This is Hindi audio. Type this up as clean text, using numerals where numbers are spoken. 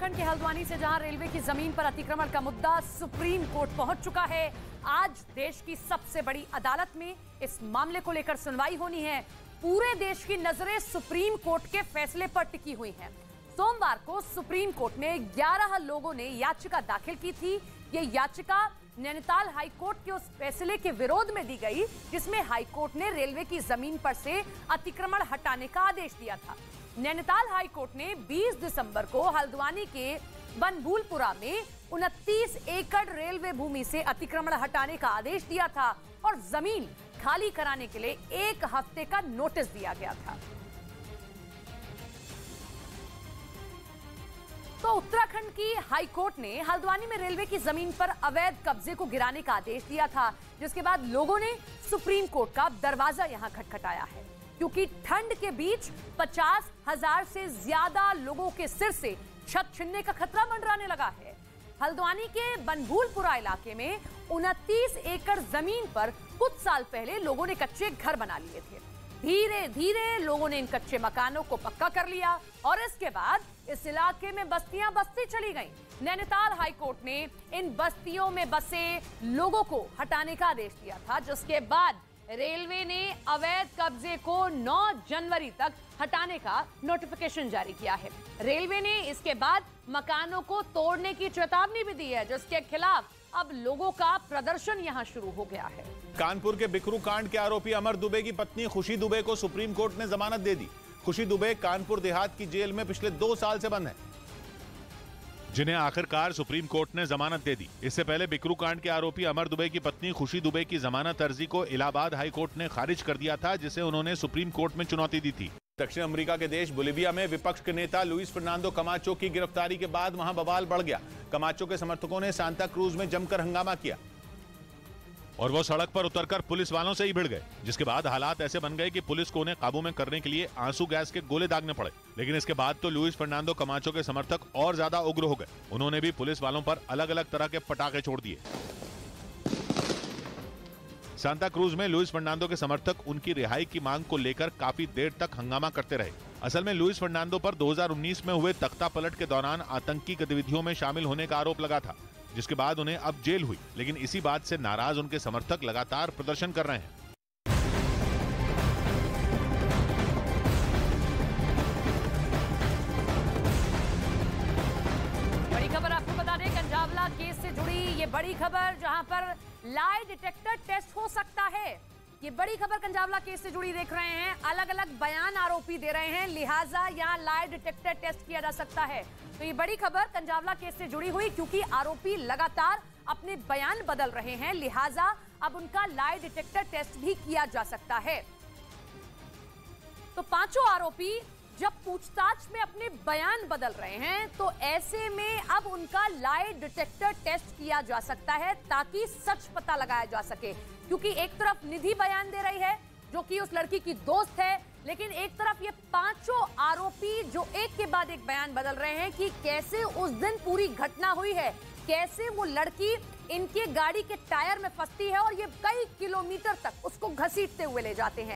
उत्तराखंड के हल्द्वानी से जहां रेलवे की जमीन पर अतिक्रमण का मुद्दा सुप्रीम कोर्ट पहुंच चुका है। आज देश की सबसे बड़ी अदालत में इस मामले को लेकर सुनवाई होनी है। पूरे देश की नजरें सुप्रीम कोर्ट के फैसले पर टिकी हुई हैं। सोमवार को सुप्रीम कोर्ट में 11 लोगों ने याचिका दाखिल की थी। ये याचिका नैनीताल हाईकोर्ट के उस फैसले के विरोध में दी गई जिसमें हाईकोर्ट ने रेलवे की जमीन पर से अतिक्रमण हटाने का आदेश दिया था। नैनीताल हाईकोर्ट ने 20 दिसंबर को हल्द्वानी के बनभूलपुरा में 29 एकड़ रेलवे भूमि से अतिक्रमण हटाने का आदेश दिया था और जमीन खाली कराने के लिए 1 हफ्ते का नोटिस दिया गया था। तो उत्तराखंड की हाईकोर्ट ने हल्द्वानी में रेलवे की जमीन पर अवैध कब्जे को गिराने का आदेश दिया था, जिसके बाद लोगों ने सुप्रीम कोर्ट का दरवाजा यहां खटखटाया है, क्योंकि ठंड के बीच 50,000 से ज्यादा लोगों के सिर से छत छिनने का खतरा मंडराने लगा है। हल्द्वानी के बनभूलपुरा इलाके में 29 एकड़ जमीन पर कुछ साल पहले लोगों ने कच्चे घर बना लिए थे। धीरे धीरे लोगों ने इन कच्चे मकानों को पक्का कर लिया और इसके बाद इस इलाके में बस्तियां बसती चली गईं। नैनीताल हाईकोर्ट ने इन बस्तियों में बसे लोगों को हटाने का आदेश दिया था, जिसके बाद रेलवे ने अवैध कब्जे को 9 जनवरी तक हटाने का नोटिफिकेशन जारी किया है। रेलवे ने इसके बाद मकानों को तोड़ने की चेतावनी भी दी है, जिसके खिलाफ अब लोगों का प्रदर्शन यहां शुरू हो गया है। कानपुर के बिकरू कांड के आरोपी अमर दुबे की पत्नी खुशी दुबे को सुप्रीम कोर्ट ने जमानत दे दी। खुशी दुबे कानपुर देहात की जेल में पिछले 2 साल से बंद है, जिन्हें आखिरकार सुप्रीम कोर्ट ने जमानत दे दी। इससे पहले बिकरू कांड के आरोपी अमर दुबे की पत्नी खुशी दुबे की जमानत अर्जी को इलाहाबाद हाई कोर्ट ने खारिज कर दिया था, जिसे उन्होंने सुप्रीम कोर्ट में चुनौती दी थी। दक्षिण अमेरिका के देश बोलिविया में विपक्ष के नेता लुइस फर्नांडो कमाचो की गिरफ्तारी के बाद वहां बवाल बढ़ गया। कमाचो के समर्थकों ने सांता क्रूज में जमकर हंगामा किया और वो सड़क पर उतरकर पुलिस वालों से ही भिड़ गए, जिसके बाद हालात ऐसे बन गए कि पुलिस को उन्हें काबू में करने के लिए आंसू गैस के गोले दागने पड़े। लेकिन इसके बाद तो लुइस फर्नांडो कमाचो के समर्थक और ज्यादा उग्र हो गए। उन्होंने भी पुलिस वालों पर अलग अलग तरह के पटाखे छोड़ दिए। सांता क्रूज में लुइस फर्नांडो के समर्थक उनकी रिहाई की मांग को लेकर काफी देर तक हंगामा करते रहे। असल में लुइस फर्नांडो पर 2019 में हुए तख्ता पलट के दौरान आतंकी गतिविधियों में शामिल होने का आरोप लगा था, जिसके बाद उन्हें अब जेल हुई। लेकिन इसी बात से नाराज उनके समर्थक लगातार प्रदर्शन कर रहे हैं। बड़ी खबर आपको बता दें, कंजावला केस से जुड़ी ये बड़ी खबर, जहां पर लाई डिटेक्टर टेस्ट हो सकता है। ये बड़ी खबर कंजावला केस से जुड़ी देख रहे हैं। अलग अलग बयान आरोपी दे रहे हैं, लिहाजा यहां लाई डिटेक्टर टेस्ट किया जा सकता है। तो ये बड़ी खबर कंजावला केस से जुड़ी हुई, क्योंकि आरोपी लगातार अपने बयान बदल रहे हैं, लिहाजा अब उनका लाई डिटेक्टर टेस्ट भी किया जा सकता है। तो 5 आरोपी जब पूछताछ में अपने बयान बदल रहे हैं, तो ऐसे में अब उनका लाई डिटेक्टर टेस्ट किया जा सकता है, ताकि सच पता लगाया जा सके। क्योंकि एक तरफ निधि बयान दे रही है, जो कि उस लड़की की दोस्त है, लेकिन एक तरफ ये 5 आरोपी जो एक के बाद एक बयान बदल रहे हैं कि कैसे उस दिन पूरी घटना हुई है, कैसे वो लड़की इनके गाड़ी के टायर में फंसती है और ये कई किलोमीटर तक उसको घसीटते हुए ले जाते हैं।